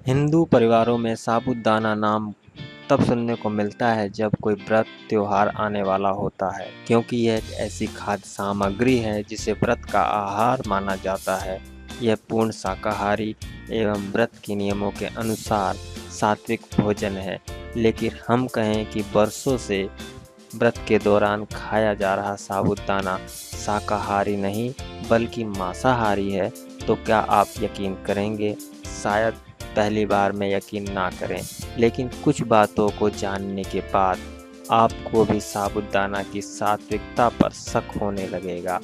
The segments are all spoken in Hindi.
हिंदू परिवारों में साबूदाना नाम तब सुनने को मिलता है जब कोई व्रत त्योहार आने वाला होता है, क्योंकि यह एक ऐसी खाद्य सामग्री है जिसे व्रत का आहार माना जाता है। यह पूर्ण शाकाहारी एवं व्रत के नियमों के अनुसार सात्विक भोजन है। लेकिन हम कहें कि वर्षों से व्रत के दौरान खाया जा रहा साबूदाना शाकाहारी नहीं बल्कि मांसाहारी है, तो क्या आप यकीन करेंगे? शायद पहली बार में यकीन ना करें, लेकिन कुछ बातों को जानने के बाद आपको भी साबूदाना की सात्विकता पर शक होने लगेगा।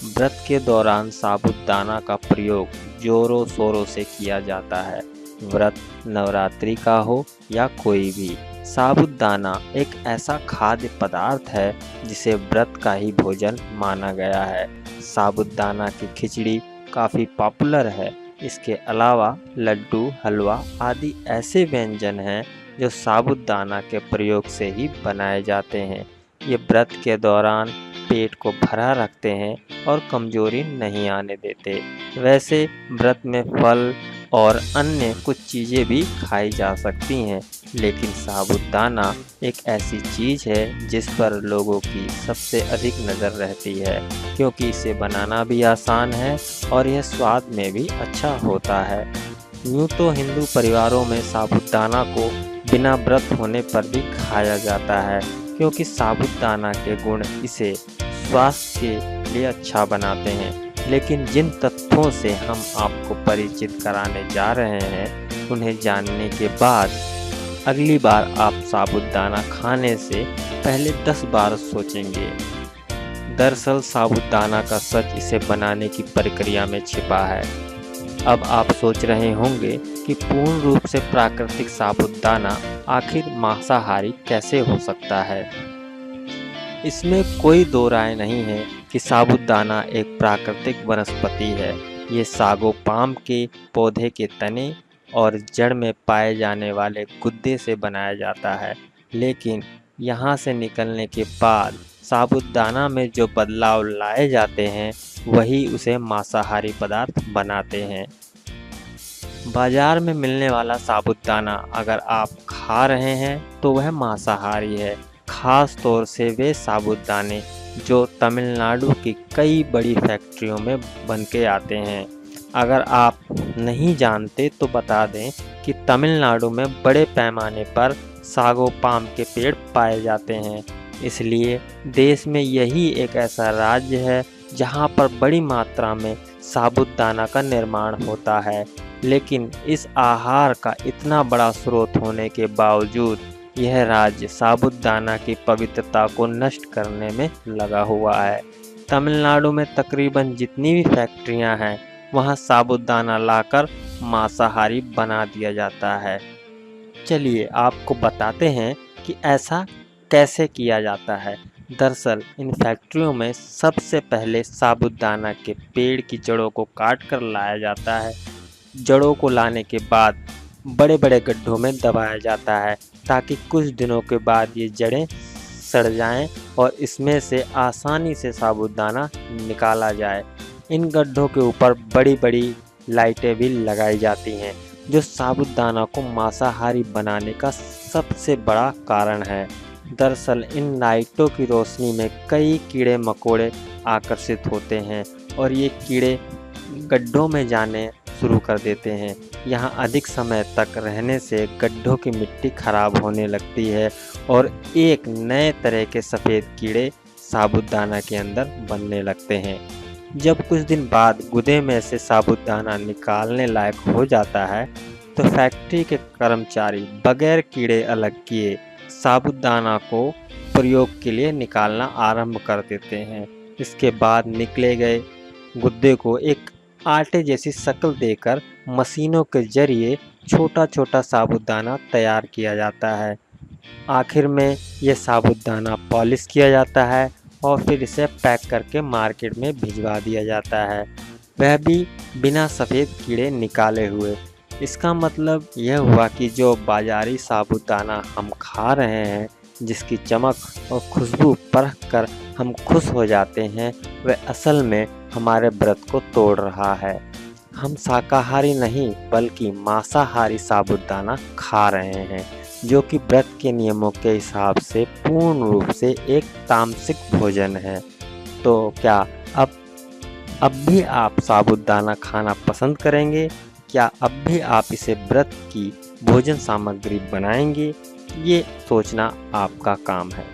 व्रत के दौरान साबूदाना का प्रयोग जोरों शोरों से किया जाता है। व्रत नवरात्रि का हो या कोई भी, साबूदाना एक ऐसा खाद्य पदार्थ है जिसे व्रत का ही भोजन माना गया है। साबूदाना की खिचड़ी काफ़ी पॉपुलर है। इसके अलावा लड्डू, हलवा आदि ऐसे व्यंजन हैं जो साबूदाना के प्रयोग से ही बनाए जाते हैं। ये व्रत के दौरान पेट को भरा रखते हैं और कमजोरी नहीं आने देते। वैसे व्रत में फल और अन्य कुछ चीज़ें भी खाई जा सकती हैं, लेकिन साबूदाना एक ऐसी चीज़ है जिस पर लोगों की सबसे अधिक नज़र रहती है, क्योंकि इसे बनाना भी आसान है और यह स्वाद में भी अच्छा होता है। यूँ तो हिंदू परिवारों में साबूदाना को बिना व्रत होने पर भी खाया जाता है, क्योंकि साबूदाना के गुण इसे स्वास्थ्य के लिए अच्छा बनाते हैं। लेकिन जिन तथ्यों से हम आपको परिचित कराने जा रहे हैं, उन्हें जानने के बाद अगली बार आप साबूदाना खाने से पहले 10 बार सोचेंगे। दरअसल साबूदाना का सच इसे बनाने की प्रक्रिया में छिपा है। अब आप सोच रहे होंगे कि पूर्ण रूप से प्राकृतिक साबूदाना आखिर मांसाहारी कैसे हो सकता है। इसमें कोई दो राय नहीं है कि साबूदाना एक प्राकृतिक वनस्पति है। ये सागोपाम के पौधे के तने और जड़ में पाए जाने वाले गुद्दे से बनाया जाता है। लेकिन यहाँ से निकलने के बाद साबूदाना में जो बदलाव लाए जाते हैं, वही उसे मांसाहारी पदार्थ बनाते हैं। बाजार में मिलने वाला साबूदाना अगर आप खा रहे हैं तो वह मांसाहारी है, खास तौर से वे साबूदाने जो तमिलनाडु की कई बड़ी फैक्ट्रियों में बन के आते हैं। अगर आप नहीं जानते तो बता दें कि तमिलनाडु में बड़े पैमाने पर सागोपाम के पेड़ पाए जाते हैं। इसलिए देश में यही एक ऐसा राज्य है जहां पर बड़ी मात्रा में साबूदाना का निर्माण होता है। लेकिन इस आहार का इतना बड़ा स्रोत होने के बावजूद यह राज्य साबूदाना की पवित्रता को नष्ट करने में लगा हुआ है। तमिलनाडु में तकरीबन जितनी भी फैक्ट्रियां हैं, वहां साबूदाना लाकर मांसाहारी बना दिया जाता है। चलिए आपको बताते हैं कि ऐसा कैसे किया जाता है। दरअसल इन फैक्ट्रियों में सबसे पहले साबूदाना के पेड़ की जड़ों को काट कर लाया जाता है। जड़ों को लाने के बाद बड़े बड़े गड्ढों में दबाया जाता है, ताकि कुछ दिनों के बाद ये जड़ें सड़ जाएं और इसमें से आसानी से साबूदाना निकाला जाए। इन गड्ढों के ऊपर बड़ी बड़ी लाइटें भी लगाई जाती हैं, जो साबूदाना को मांसाहारी बनाने का सबसे बड़ा कारण है। दरअसल इन लाइटों की रोशनी में कई कीड़े मकोड़े आकर्षित होते हैं और ये कीड़े गड्ढों में जाने शुरू कर देते हैं। यहाँ अधिक समय तक रहने से गड्ढों की मिट्टी खराब होने लगती है और एक नए तरह के सफ़ेद कीड़े साबूदाना के अंदर बनने लगते हैं। जब कुछ दिन बाद गुदे में से साबूदाना निकालने लायक हो जाता है, तो फैक्ट्री के कर्मचारी बगैर कीड़े अलग किए साबूदाना को प्रयोग के लिए निकालना आरंभ कर देते हैं। इसके बाद निकले गए गुद्दे को एक आटे जैसी शक्ल देकर मशीनों के जरिए छोटा छोटा साबूदाना तैयार किया जाता है। आखिर में यह साबूदाना पॉलिश किया जाता है और फिर इसे पैक करके मार्केट में भिजवा दिया जाता है, वह भी बिना सफ़ेद कीड़े निकाले हुए। इसका मतलब यह हुआ कि जो बाजारी साबूदाना हम खा रहे हैं, जिसकी चमक और खुशबू परख कर हम खुश हो जाते हैं, वह असल में हमारे व्रत को तोड़ रहा है। हम शाकाहारी नहीं बल्कि मांसाहारी साबूदाना खा रहे हैं, जो कि व्रत के नियमों के हिसाब से पूर्ण रूप से एक तामसिक भोजन है। तो क्या अब भी आप साबूदाना खाना पसंद करेंगे? क्या अब भी आप इसे व्रत की भोजन सामग्री बनाएंगे? ये सोचना आपका काम है।